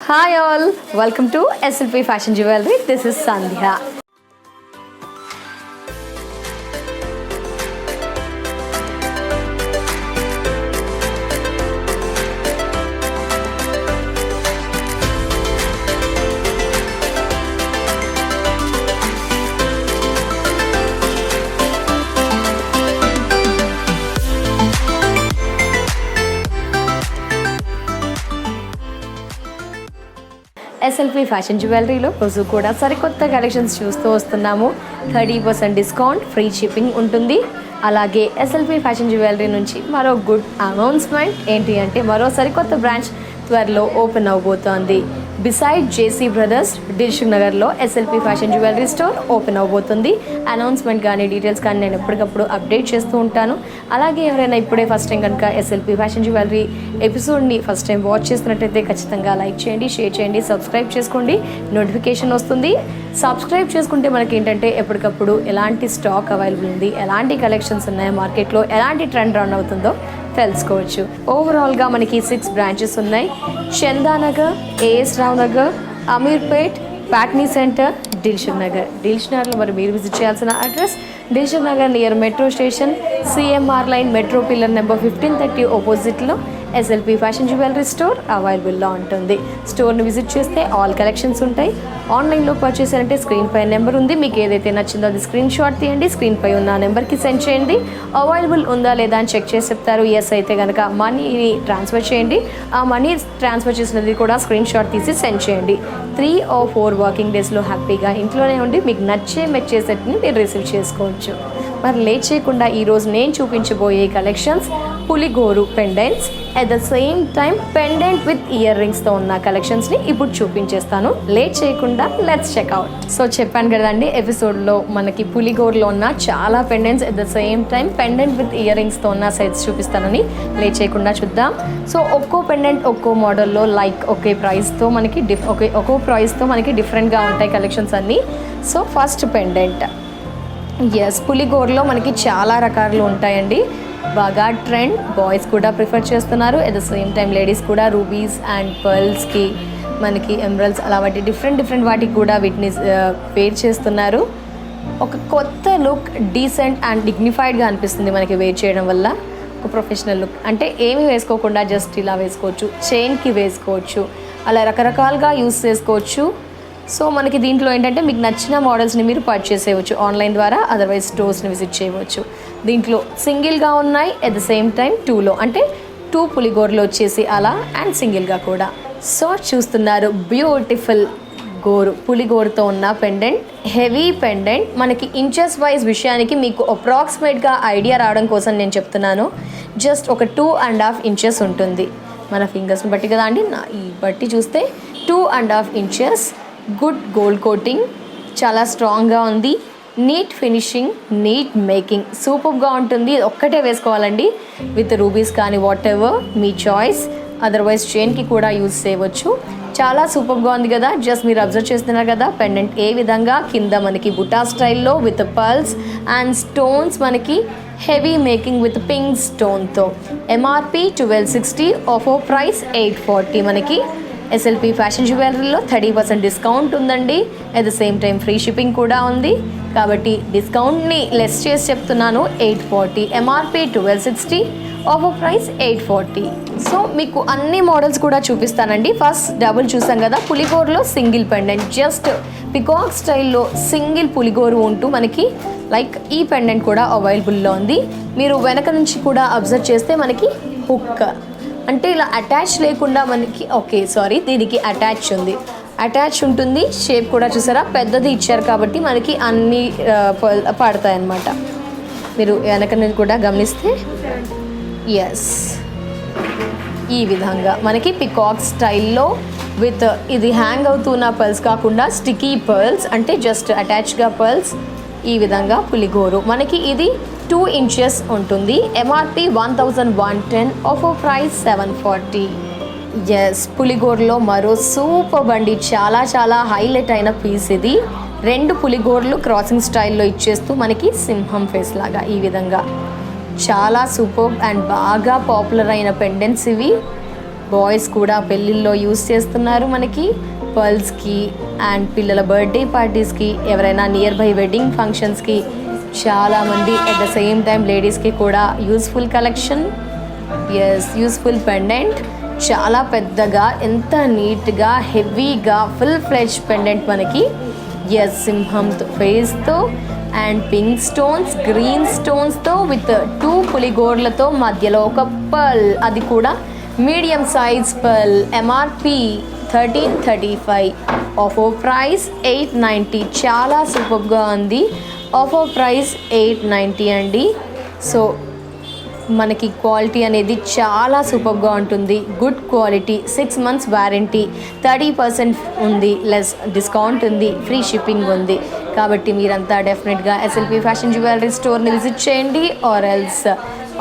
Hi all, welcome to SLP Fashion Jewelry. This is Sandhya. SLP fashion జ్యువెలరీలో రోజు కూడా సరికొత్త కలెక్షన్స్ చూస్తూ వస్తున్నాము. 30% డిస్కౌంట్, ఫ్రీ షిప్పింగ్ ఉంటుంది. అలాగే ఎస్ఎల్పి ఫ్యాషన్ జ్యువెలరీ నుంచి మరో గుడ్ అనౌన్స్మెంట్ ఏంటి అంటే మరో సరికొత్త బ్రాంచ్ త్వరలో ఓపెన్ అవబోతోంది. బిసైడ్ జేసీ బ్రదర్స్ దిల్సుఖ్ నగర్లో SLP fashion jewellery store open అవబోతుంది. అనౌన్స్మెంట్ కానీ డీటెయిల్స్ కానీ నేను ఎప్పటికప్పుడు అప్డేట్ చేస్తూ ఉంటాను. అలాగే ఎవరైనా ఇప్పుడే ఫస్ట్ టైం కనుక ఎస్ఎల్పి ఫ్యాషన్ జ్యువెలరీ ఎపిసోడ్ని ఫస్ట్ టైం వాచ్ చేస్తున్నట్టయితే ఖచ్చితంగా లైక్ చేయండి, షేర్ చేయండి, సబ్స్క్రైబ్ చేసుకోండి. నోటిఫికేషన్ వస్తుంది. సబ్స్క్రైబ్ చేసుకుంటే మనకి ఏంటంటే ఎప్పటికప్పుడు ఎలాంటి స్టాక్ అవైలబుల్ ఉంది, ఎలాంటి కలెక్షన్స్ ఉన్నాయి, మార్కెట్లో ఎలాంటి ట్రెండ్ రన్ అవుతుందో తెలుసుకోవచ్చు. ఓవరాల్గా మనకి 6 బ్రాంచెస్ ఉన్నాయి. చందానగర్, ఏఎస్ రావు నగర్, అమీర్పేట్, ప్యాట్నీ సెంటర్, దిల్సుఖ్ నగర్లో మరి మీరు విజిట్ చేయాల్సిన address Dilsukh Nagar near metro station, CMR line, metro pillar number 1530 ఆపోజిట్లో ఎస్ఎల్పి ఫ్యాషన్ జ్యువెలరీ స్టోర్ అవైలబుల్లో ఉంటుంది. స్టోర్ని విజిట్ చేస్తే ఆల్ కలెక్షన్స్ ఉంటాయి. ఆన్లైన్లో పర్చేస్ అంటే స్క్రీన్ పై నెంబర్ ఉంది. మీకు ఏదైతే నచ్చిందో అది స్క్రీన్ షాట్ తీయండి, స్క్రీన్ పై ఉన్న నెంబర్కి సెండ్ చేయండి. అవైలబుల్ ఉందా లేదా అని చెక్ చేసి చెప్తారు. ఎస్ అయితే కనుక మనీని ట్రాన్స్ఫర్ చేయండి. ఆ మనీ ట్రాన్స్ఫర్ చేసినది కూడా స్క్రీన్ షాట్ తీసి సెండ్ చేయండి. 3 or 4 వర్కింగ్ డేస్లో హ్యాపీగా ఇంట్లోనే ఉండి మీకు మెచ్చే సెట్ని మీరు రిసీవ్ చేసుకోవచ్చు. మరి లేట్ చేయకుండా ఈరోజు నేను చూపించబోయే కలెక్షన్స్ పులిగోరు pendants, at the same time pendant with ear రింగ్స్తో ఉన్న కలెక్షన్స్ని ఇప్పుడు చూపించేస్తాను. లేట్ చేయకుండా లెట్స్ చెక్అవుట్. సో చెప్పాను కదండి ఎపిసోడ్లో మనకి పులిగోరులో ఉన్న చాలా pendants, at the same time pendant with ear రింగ్స్తో ఉన్న సెట్స్ చూపిస్తానని. లేట్ చేయకుండా చూద్దాం. సో ఒక్కో పెండెంట్ ఒక్కో మోడల్లో ఒకే ప్రైస్తో మనకి డిఫరెంట్గా ఉంటాయి కలెక్షన్స్ అన్నీ. సో ఫస్ట్ పెండెంట్, ఎస్ పులిగోరులో మనకి చాలా రకాలు ఉంటాయండి. బాగా ట్రెండ్, బాయ్స్ కూడా ప్రిఫర్ చేస్తున్నారు. At the same time ladies కూడా రూబీస్ అండ్ పర్ల్స్కి మనకి ఎమరల్డ్స్ అలా వాటి డిఫరెంట్ వాటికి కూడా వీటిని వేర్ చేస్తున్నారు. ఒక కొత్త లుక్, డీసెంట్ అండ్ డిగ్నిఫైడ్గా అనిపిస్తుంది మనకి వేర్ చేయడం వల్ల. ఒక ప్రొఫెషనల్ లుక్ అంటే ఏమి వేసుకోకుండా జస్ట్ ఇలా వేసుకోవచ్చు, చైన్కి వేసుకోవచ్చు, అలా రకరకాలుగా యూస్ చేసుకోవచ్చు. సో మనకి దీంట్లో ఏంటంటే మీకు నచ్చిన మోడల్స్ని మీరు పర్చేస్ చేయవచ్చు ఆన్లైన్ ద్వారా, అదర్వైజ్ స్టోర్స్ని విజిట్ చేయవచ్చు. దీంట్లో సింగిల్గా ఉన్నాయి, అట్ ద సేమ్ టైం 2లో అంటే 2 పులిగోరులో వచ్చేసి అలా అండ్ సింగిల్గా కూడా. సో చూస్తున్నారు బ్యూటిఫుల్ పులిగోరుతో ఉన్న పెండెంట్, హెవీ పెండెంట్. మనకి ఇంచెస్ వైజ్ విషయానికి మీకు అప్రాక్సిమేట్గా ఐడియా రావడం కోసం నేను చెప్తున్నాను. జస్ట్ ఒక 2.5 ఇంచెస్ ఉంటుంది. మన ఫింగర్స్ని బట్టి కదా అండి, ఈ బట్టి చూస్తే 2.5 ఇంచెస్. గుడ్ గోల్డ్ కోటింగ్, చాలా స్ట్రాంగ్గా ఉంది. నీట్ ఫినిషింగ్, నీట్ మేకింగ్, సూపర్గా ఉంటుంది. ఒక్కటే వేసుకోవాలండి విత్ రూబీస్ కానీ వాట్ ఎవర్ మీ చాయిస్, అదర్వైజ్ చైన్కి కూడా యూజ్ చేయవచ్చు. చాలా సూపర్గా ఉంది కదా. జస్ట్ మీరు అబ్జర్వ్ చేస్తున్నారు కదా పెండెంట్ ఏ విధంగా కింద మనకి బుటా స్టైల్లో విత్ పర్ల్స్ అండ్ స్టోన్స్, మనకి హెవీ మేకింగ్ విత్ పింక్ స్టోన్తో. MRP 1260, offer price 840. మనకి ఎస్ఎల్పి ఫ్యాషన్ జ్యువెలరీలో 30% డిస్కౌంట్ ఉందండి. At the same time free shipping కూడా ఉంది. కాబట్టి డిస్కౌంట్ని లెస్ చేసి చెప్తున్నాను. 840, ఎంఆర్పి 1260, ఆఫర్ ప్రైస్ 840. సో మీకు అన్ని మోడల్స్ కూడా చూపిస్తానండి. ఫస్ట్ డబుల్ చూసాం కదా, పులిగోరులో సింగిల్ పెండెంట్, జస్ట్ పికాక్ స్టైల్లో సింగిల్ పులిగోరు ఉంటూ మనకి ఈ పెండెంట్ కూడా అవైలబుల్లో ఉంది. మీరు వెనక నుంచి కూడా అబ్జర్వ్ చేస్తే మనకి హుక్ అంటే ఇలా అటాచ్ లేకుండా మనకి దీనికి అటాచ్ ఉంటుంది. షేప్ కూడా చూసారా, పెద్దది ఇచ్చారు కాబట్టి మనకి అన్నీ పడతాయి అన్నమాట. మీరు వెనక నుంచి కూడా గమనిస్తే ఎస్ ఈ విధంగా మనకి పికాక్ స్టైల్లో విత్ ఇది హ్యాంగ్ అవుతున్న పర్ల్స్ కాకుండా స్టికీ పర్ల్స్, అంటే జస్ట్ అటాచ్గా పర్ల్స్. ఈ విధంగా పులిగోరు మనకి ఇది 2 ఇంచెస్ ఉంటుంది. MRP 1110, offer price 740. ఎస్ పులిగోరులో మరో సూపర్ బండి, చాలా హైలైట్ అయిన పీస్ ఇది. 2 పులిగోర్లు క్రాసింగ్ స్టైల్లో ఇచ్చేస్తూ మనకి సింహం ఫేస్ లాగా ఈ విధంగా చాలా సూపర్ అండ్ బాగా పాపులర్ అయిన పెండెంట్స్ ఇవి. బాయ్స్ కూడా పెళ్ళిళ్ళలో యూస్ చేస్తున్నారు మనకి పర్ల్స్కి అండ్ పిల్లల బర్త్డే పార్టీస్కి, ఎవరైనా నియర్ బై వెడ్డింగ్ ఫంక్షన్స్కి, చాలామంది అట్ ద సేమ్ టైం లేడీస్కి కూడా యూస్ఫుల్ కలెక్షన్. యూస్ఫుల్ పెండెంట్, చాలా పెద్దగా, ఎంత నీట్గా, హెవీగా, ఫుల్ ఫ్లెడ్జ్ పెండెంట్ మనకి. సింహంతో ఫేస్తో అండ్ పింక్ స్టోన్స్, గ్రీన్ స్టోన్స్తో విత్ 2 పులిగోర్లతో మధ్యలో ఒక పర్ల్, అది కూడా medium size pearl. MRP 1335, offer price 890. చాలా సూపర్గా ఉంది. ఆఫర్ ప్రైస్ 890 అండి. సో మనకి క్వాలిటీ అనేది చాలా సూపర్గా ఉంటుంది. గుడ్ క్వాలిటీ, 6 months వారంటీ, 30% ఉంది, లెస్ డిస్కౌంట్ ఉంది, ఫ్రీ షిప్పింగ్ ఉంది. కాబట్టి మీరంతా డెఫినెట్గా ఎస్ఎల్పి ఫ్యాషన్ జ్యువెలరీ స్టోర్ని విజిట్ చేయండి ఆర్ ఎల్స్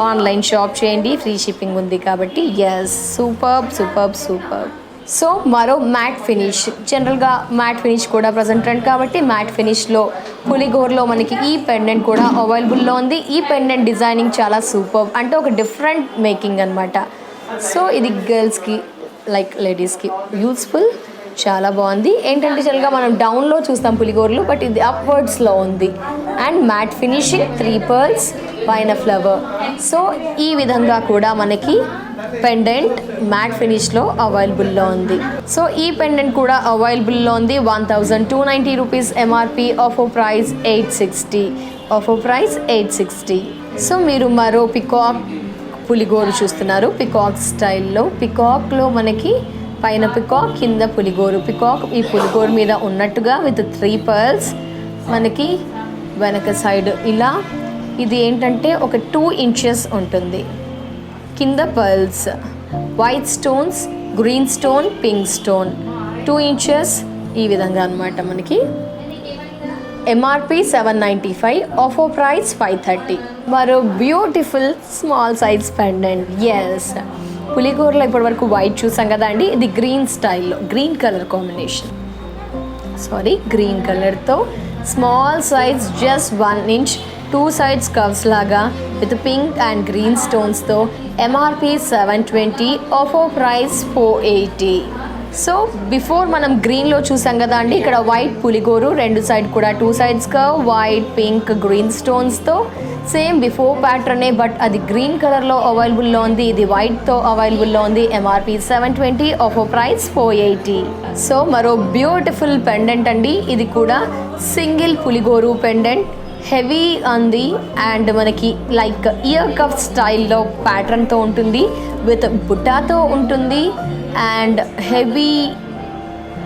ఆన్లైన్ షాప్ చేయండి, ఫ్రీ షిప్పింగ్ ఉంది. కాబట్టి సూపర్. సో మరో మ్యాట్ ఫినిష్, జనరల్గా మ్యాట్ ఫినిష్ కూడా ప్రజెంట్ ట్రెండ్ కాబట్టి మ్యాట్ ఫినిష్లో పులిగోర్లో మనకి ఈ పెండెంట్ కూడా అవైలబుల్లో ఉంది. ఈ పెండెంట్ డిజైనింగ్ చాలా సూపర్, అంటే ఒక డిఫరెంట్ మేకింగ్ అనమాట. సో ఇది గర్ల్స్కి లైక్ లేడీస్కి యూస్ఫుల్, చాలా బాగుంది. ఏంటంటే జనరల్గా మనం డౌన్లో చూస్తాం పులిగోర్లు, బట్ ఇది అప్వర్డ్స్లో ఉంది. అండ్ మ్యాట్ ఫినిషింగ్, 3 pearls పైన ఫ్లవర్. సో ఈ విధంగా కూడా మనకి పెండెంట్ మ్యాట్ ఫినిష్లో అవైలబుల్లో ఉంది. సో ఈ పెండెంట్ కూడా అవైలబుల్లో ఉంది. 1290 rupees MRP, offer price 860. So మీరు మరో పికాక్ పులిగోరు చూస్తున్నారు, పికాక్ స్టైల్లో. పికాక్లో మనకి పైన పికాక్, కింద పులిగోరు. పికాక్ ఈ పులిగోరు మీద ఉన్నట్టుగా విత్ 3 pearls మనకి వెనక సైడ్ ఇలా. ఇది ఏంటంటే ఒక 2 inches ఉంటుంది. కింద pearls, white stones, green stone, pink stone, 2 inches ఈ విధంగా అనమాట మనకి. MRP 795, offer price 530. మరో బ్యూటిఫుల్ స్మాల్ సైజ్ పెండెంట్. పులిగోరలో ఇప్పటి వరకు వైట్ చూసాం కదా అండి, ఇది గ్రీన్ స్టైల్లో, గ్రీన్ కలర్ కాంబినేషన్, గ్రీన్ కలర్తో small size, just 1 inch, 2 sides curves లాగా విత్ పింక్ అండ్ గ్రీన్ స్టోన్స్తో. MRP 720, offer price 480. So before మనం గ్రీన్లో చూసాం కదా అండి, ఇక్కడ వైట్ పులిగోరు, 2 sides కూడా 2 sides curve, white, pink, green స్టోన్స్తో. సేమ్ బిఫోర్ ప్యాటర్నే, బట్ అది గ్రీన్ కలర్లో అవైలబుల్లో ఉంది, ఇది వైట్తో అవైలబుల్లో ఉంది. MRP 720, offer price 480. సో మరో బ్యూటిఫుల్ పెండెంట్ అండి, ఇది కూడా సింగిల్ పులిగోరు పెండెంట్, హెవీ ఉంది అండ్ మనకి లైక్ ఇయర్ కఫ్ స్టైల్లో ప్యాటర్న్తో ఉంటుంది, విత్ బుట్టాతో ఉంటుంది అండ్ హెవీ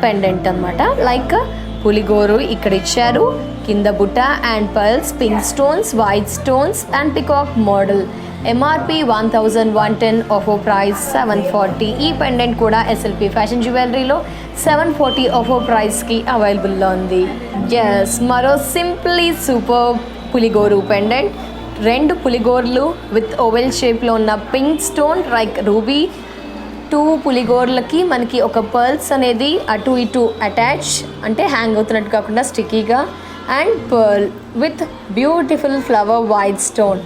పెండెంట్ అనమాట. లైక్ పులిగోరు ఇక్కడ ఇచ్చారు, కింద బుట్ట and pearls, pink stones, white stones and peacock model. MRP 1110, offer price 740. ఈ పెండెంట్ కూడా ఎస్ఎల్పి ఫ్యాషన్ జ్యువెలరీలో 740 ఆఫర్ ప్రైస్కి అవైలబుల్లో ఉంది. మరో సింప్లీ సూపర్ పులిగోరు పెండెంట్, 2 పులిగోర్లు విత్ ఓవెల్ షేప్లో ఉన్న పింక్ స్టోన్ లైక్ రూబీ. 2 పులిగోర్లకి మనకి ఒక పర్ల్స్ అనేది అటు ఇటు అటాచ్, అంటే హ్యాంగ్ అవుతున్నట్టు కాకుండా స్టిక్కీగా, and pearl with beautiful flower white stone.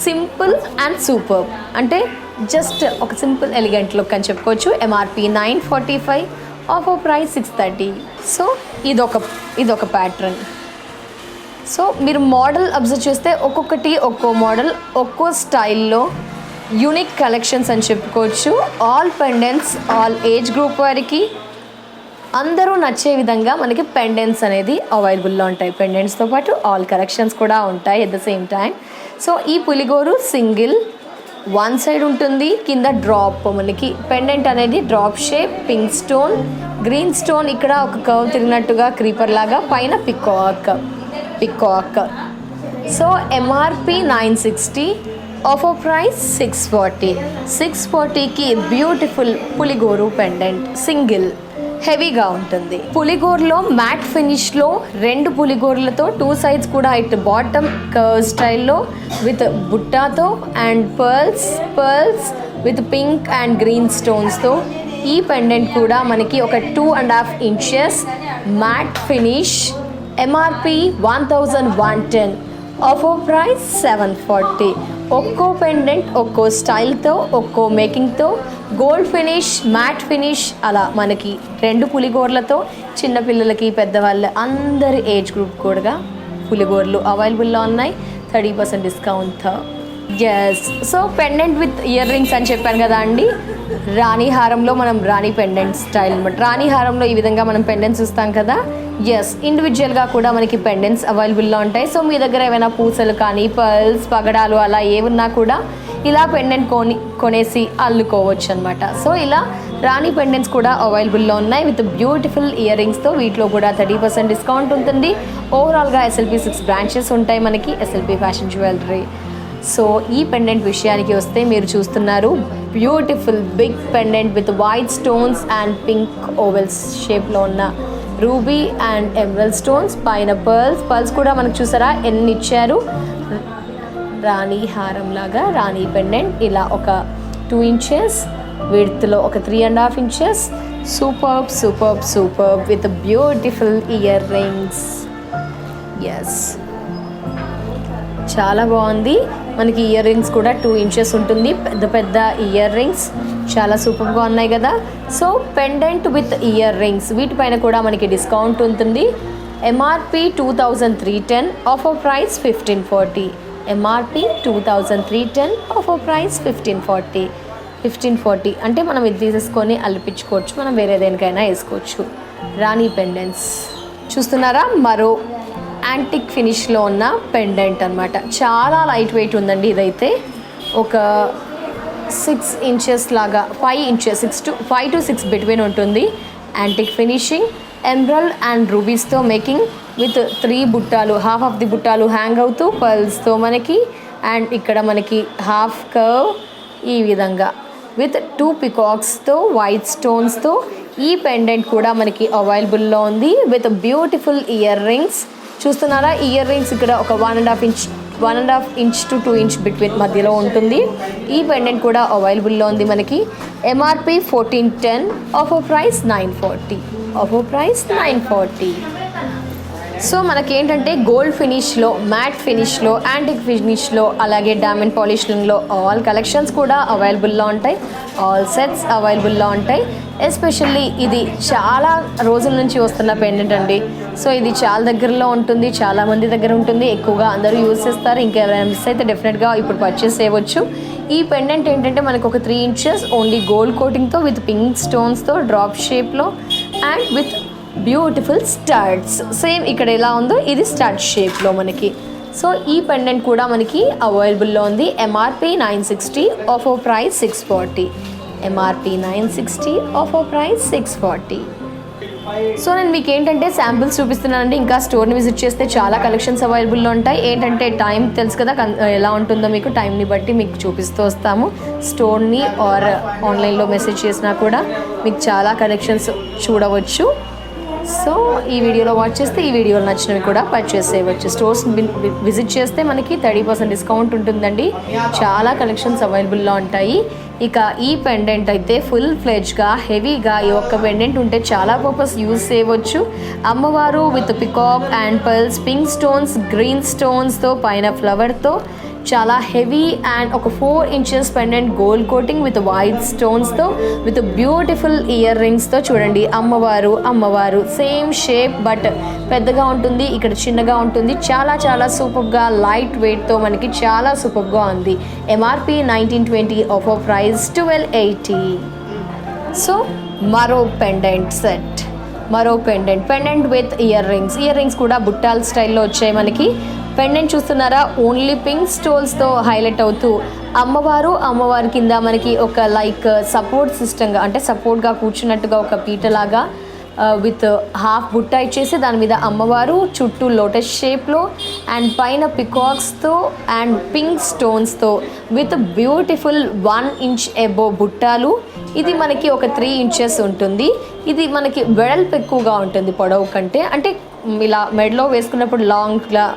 Simple and super, అంటే జస్ట్ ఒక సింపుల్ ఎలిగెంట్ లుక్ అని చెప్పుకోవచ్చు. MRP 945, offer price 630. సో ఇదొక ప్యాటర్న్. సో మీరు మోడల్ అబ్జర్వ్ చేస్తే ఒక్కొక్కటి ఒక్కో మోడల్, ఒక్కో స్టైల్లో యూనిక్ కలెక్షన్స్ అని చెప్పుకోవచ్చు. All pendants, all age group వారికి అందరూ నచ్చే విధంగా మనకి పెండెంట్స్ అనేది అవైలబుల్లో ఉంటాయి. పెండెంట్స్తో పాటు ఆల్ కలెక్షన్స్ కూడా ఉంటాయి at the same time. So ఈ పులిగోరు సింగిల్ 1 side ఉంటుంది, కింద డ్రాప్, మనకి పెండెంట్ అనేది drop shape, pink stone, green stone, ఇక్కడ ఒక కర్వ్ తిరిగినట్టుగా క్రీపర్ లాగా, పైన peacock. So MRP 960, offer price 640. 640కి బ్యూటిఫుల్ పులిగోరు పెండెంట్, సింగిల్, హెవీగా ఉంటుంది. పులిగోర్లో మ్యాట్ ఫినిష్లో 2 పులిగోర్లతో 2 sides కూడా ఇటు బాటమ్ కర్వ్ స్టైల్లో విత్ బుట్టాతో and pearls with pink and green స్టోన్స్తో. ఈ పెండెంట్ కూడా మనకి ఒక 2.5 inches matte finish. MRP 1110, offer price 740. ఒక్కో పెండెంట్ ఒక్కో స్టైల్తో, ఒక్కో మేకింగ్తో, గోల్డ్ ఫినిష్, మ్యాట్ ఫినిష్, అలా మనకి 2 పులిగోర్లతో చిన్నపిల్లలకి, పెద్దవాళ్ళ అందరి ఏజ్ గ్రూప్ కూడా పులిగోర్లు అవైలబుల్లో ఉన్నాయి 30% discount. Yes, so pendant with ear rings అని చెప్పాను కదా అండి. రాణి హారంలో మనం రాణి పెండెంట్ స్టైల్ అనమాట. రాణి హారంలో ఈ విధంగా మనం పెండెంట్స్ చూస్తాం కదా. ఎస్, ఇండివిజువల్గా కూడా మనకి పెండెంట్స్ అవైలబుల్లో ఉంటాయి. సో మీ దగ్గర ఏమైనా పూసలు కానీ, పర్ల్స్, పగడాలు అలా ఏమున్నా కూడా ఇలా పెండెంట్ కొనేసి అల్లుకోవచ్చు అనమాట. సో ఇలా రాణి పెండెంట్స్ కూడా అవైలబుల్లో ఉన్నాయి విత్ బ్యూటిఫుల్ ఇయర్ రింగ్స్తో. వీటిలో కూడా 30% డిస్కౌంట్ ఉంటుంది. ఓవరాల్గా SLP 6 బ్రాంచెస్ ఉంటాయి మనకి, SLP ఫ్యాషన్ జ్యువెలరీ. సో ఈ పెండెంట్ విషయానికి వస్తే మీరు చూస్తున్నారు beautiful big pendant with white stones and pink ovals షేప్లో ఉన్న రూబీ అండ్ ఎమరల్డ్ స్టోన్స్, పైన పర్ల్స్ కూడా మనకు చూసారా ఎన్ని ఇచ్చారు. రాణి హారం లాగా రాణి పెండెంట్ ఇలా ఒక 2 ఇంచెస్ విడ్త్లో ఒక 3.5 inches. Superb with beautiful earrings. Yes, చాలా బాగుంది. మనకి ఇయర్ రింగ్స్ కూడా 2 ఇంచెస్ ఉంటుంది, పెద్ద ఇయర్ రింగ్స్ చాలా సూపర్గా ఉన్నాయి కదా. So pendant with ear rings వీటిపైన కూడా మనకి డిస్కౌంట్ ఉంటుంది. MRP 2310, offer price 1540. MRP 2310, offer price 1540 అంటే మనం ఇది తీసేసుకొని అల్లిపించుకోవచ్చు, మనం వేరే దేనికైనా వేసుకోవచ్చు. రాణి పెండెంట్స్ చూస్తున్నారా, మరో యాంటిక్ ఫినిష్లో ఉన్న పెండెంట్ అనమాట. చాలా లైట్ వెయిట్ ఉందండి. ఇదైతే ఒక 6 ఇంచెస్ లాగా, 5 ఇంచెస్, 5 to 6 బిట్వీన్ ఉంటుంది. యాంటిక్ ఫినిషింగ్, ఎమరల్డ్ అండ్ రూబీస్తో మేకింగ్ విత్ 3 బుట్టాలు, హాఫ్ ఆఫ్ ది బుట్టాలు హ్యాంగ్ అవుతూ పర్ల్స్తో మనకి, అండ్ ఇక్కడ మనకి హాఫ్ కర్వ్ ఈ విధంగా విత్ 2 పికాక్స్తో, వైట్ స్టోన్స్తో ఈ పెండెంట్ కూడా మనకి అవైలబుల్లో ఉంది విత్ బ్యూటిఫుల్ ఇయర్ రింగ్స్. చూస్తున్నారా, ఇయర్ రింగ్స్ ఇక్కడ ఒక 1.5 ఇంచ్ to 2 ఇంచ్ బిట్వీన్ మధ్యలో ఉంటుంది. ఈ పెండెంట్ కూడా అవైలబుల్లో ఉంది మనకి. MRP 1410, offer price 940. సో మనకేంటంటే గోల్డ్ ఫినిష్లో, మ్యాట్ ఫినిష్లో, యాంటిక్ ఫినిష్లో, అలాగే డైమండ్ పాలిషింగ్లో ఆల్ కలెక్షన్స్ కూడా అవైలబుల్లో ఉంటాయి. ఆల్ సెట్స్ అవైలబుల్లో ఉంటాయి. ఎస్పెషల్లీ ఇది చాలా రోజుల నుంచి వస్తున్న పెండెంట్ అండి. సో ఇది చాలా దగ్గరలో ఉంటుంది, చాలా మంది దగ్గర ఉంటుంది, ఎక్కువగా అందరూ యూజ్ చేస్తారు. ఇంకెవరైనా మిస్ అయితే డెఫినెట్గా ఇప్పుడు పర్చేస్ చేయవచ్చు. ఈ పెండెంట్ ఏంటంటే మనకు ఒక 3 ఇంచెస్ ఓన్లీ గోల్డ్ కోటింగ్తో విత్ పింక్ స్టోన్స్తో డ్రాప్ షేప్లో and with beautiful studs. Same ఇక్కడ ఎలా ఉందో ఇది స్టడ్ షేప్లో మనకి. సో ఈ పెండెంట్ కూడా మనకి అవైలబుల్లో ఉంది. MRP 960, offer price 640. MRP 960, offer price 640. So నేను మీకు ఏంటంటే శాంపిల్స్ చూపిస్తున్నానండి. ఇంకా స్టోర్ని విజిట్ చేస్తే చాలా కలెక్షన్స్ అవైలబుల్లో ఉంటాయి. ఏంటంటే టైం తెలుసు కదా ఎలా ఉంటుందో, మీకు టైంని బట్టి మీకు చూపిస్తూ వస్తాము. స్టోర్ని ఆర్ ఆన్లైన్లో మెసేజ్ చేసినా కూడా మీకు చాలా కలెక్షన్స్ చూడవచ్చు. సో ఈ వీడియోలో వాచ్ చేస్తే ఈ వీడియోలో నచ్చినవి కూడా పర్చేస్ చేయవచ్చు. స్టోర్స్ విజిట్ చేస్తే మనకి 30% డిస్కౌంట్ ఉంటుందండి. చాలా కలెక్షన్స్ అవైలబుల్లో ఉంటాయి. ఇక ఈ పెండెంట్ అయితే ఫుల్ ఫ్లెడ్జ్గా హెవీగా ఈ ఒక్క పెండెంట్ ఉంటే చాలా పర్పస్ యూజ్ చేయవచ్చు. అమ్మవారు with peacock and pearls, pink stones, green స్టోన్స్తో, పైన ఫ్లవర్తో చాలా హెవీ అండ్ ఒక 4 inches pendant gold coating with white స్టోన్స్తో విత్ బ్యూటిఫుల్ ఇయర్ రింగ్స్తో. చూడండి అమ్మవారు సేమ్ షేప్ బట్ పెద్దగా ఉంటుంది, ఇక్కడ చిన్నగా ఉంటుంది. చాలా సూపర్గా లైట్ వెయిట్తో మనకి చాలా సూపర్గా ఉంది. MRP 1920, offer price 1280. సో మరో pendant set, pendant with ear rings కూడా బుట్టాల్ స్టైల్లో వచ్చాయి మనకి. పెండెంట్ చూస్తున్నారా, ఓన్లీ పింక్ స్టోన్స్తో హైలైట్ అవుతూ అమ్మవారి కింద మనకి ఒక లైక్ సపోర్ట్ సిస్టమ్గా, అంటే సపోర్ట్గా కూర్చున్నట్టుగా ఒక పీటలాగా విత్ హాఫ్ బుట్ట ఇచ్చేసి దాని మీద అమ్మవారు చుట్టూ లోటస్ షేప్లో అండ్ పైన పికాక్స్తో అండ్ పింక్ స్టోన్స్తో విత్ బ్యూటిఫుల్ 1 ఇంచ్ ఎబో బుట్టాలు. ఇది మనకి ఒక 3 ఇంచెస్ ఉంటుంది. ఇది మనకి వెడల్పు ఎక్కువగా ఉంటుంది పొడవు కంటే, అంటే ఇలా మెడలో వేసుకున్నప్పుడు లాంగ్గా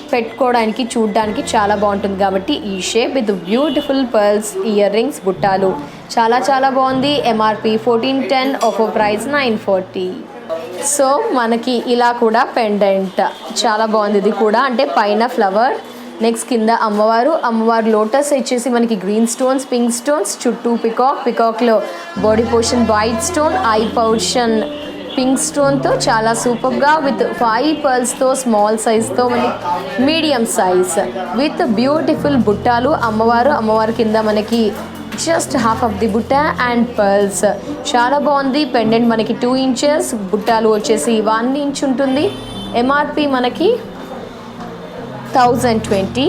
పెట్టుకోవడానికి చూడడానికి చాలా బాగుంటుంది కాబట్టి ఈ shape with beautiful pearls, ear rings, బుట్టాలు చాలా బాగుంది. MRP 1410, offer price 940. సో మనకి ఇలా కూడా పెండెంట్ చాలా బాగుంది. ఇది కూడా అంటే పైన ఫ్లవర్ నెక్స్ట్ కింద అమ్మవారు లోటస్ వచ్చేసి మనకి గ్రీన్ స్టోన్స్, పింక్ స్టోన్స్, చుట్టూ పికాక్లో body portion white stone, I portion pink స్టోన్తో చాలా సూపర్గా విత్ 5 పర్ల్స్తో స్మాల్ సైజ్తో మనకి మీడియం సైజ్ విత్ బ్యూటిఫుల్ బుట్టాలు. అమ్మవారు కింద మనకి జస్ట్ హాఫ్ ఆఫ్ ది బుట్ట అండ్ పర్ల్స్. చాలా బాగుంది. పెండెంట్ మనకి 2 ఇంచెస్, బుట్టాలు వచ్చేసి 1 ఇంచ్ ఉంటుంది. ఎంఆర్పి మనకి 1020,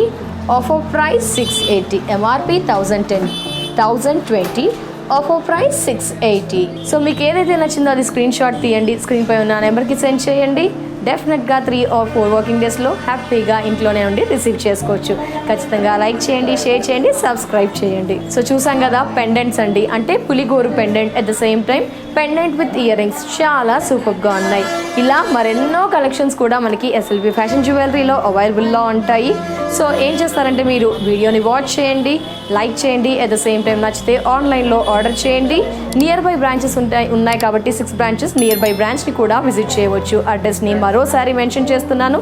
offer price 680. MRP 1020, offer price 680. So మీకు ఏదైతే నచ్చిందో అది స్క్రీన్ షాట్ తీయండి, స్క్రీన్పై ఉన్న నెంబర్కి సెండ్ చేయండి. డెఫినెట్గా 3 or 4 వర్కింగ్ డేస్లో హ్యాపీగా ఇంట్లోనే ఉండి రిసీవ్ చేసుకోవచ్చు. ఖచ్చితంగా లైక్ చేయండి, షేర్ చేయండి, సబ్స్క్రైబ్ చేయండి. సో చూసాం కదా పెండెంట్స్ అండి, అంటే పులిగోరు pendant, at the same time pendant with year rings చాలా సూపర్గా ఉన్నాయి. ఇలా మరెన్నో కలెక్షన్స్ కూడా మనకి ఎస్ఎల్వి ఫ్యాషన్ జ్యువెలరీలో అవైలబుల్లో ఉంటాయి. సో ఏం చేస్తారంటే మీరు వీడియోని వాచ్ చేయండి, లైక్ చేయండి, అట్ ద సేమ్ టైం నచ్చితే ఆన్లైన్లో ఆర్డర్ చేయండి. నియర్ బై బ్రాంచెస్ ఉన్నాయి కాబట్టి 6 బ్రాంచెస్ నియర్ బై బ్రాంచ్ని కూడా విజిట్ చేయవచ్చు. అడ్రస్ని మరోసారి మెన్షన్ చేస్తున్నాను.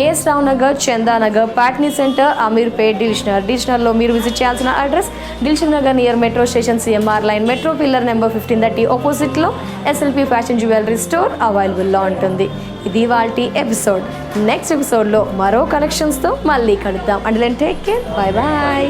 ఏఎస్ రావు నగర్, చందానగర్, పాట్నీ సెంటర్, అమీర్పేట్, డిల్షనర్లో మీరు విజిట్ చేయాల్సిన address Dilsukh Nagar near metro station, CMR line, metro pillar number 1530 ఆపోజిట్లో ఎస్ఎల్పి ఫ్యాషన్ జ్యువెలరీ స్టోర్ అవైలబుల్లో ఉంటుంది. ఇది వాల్టి ఎపిసోడ్. నెక్స్ట్ ఎపిసోడ్లో మరో కలెక్షన్స్తో మళ్ళీ కలుద్దాం. And take care, bye bye.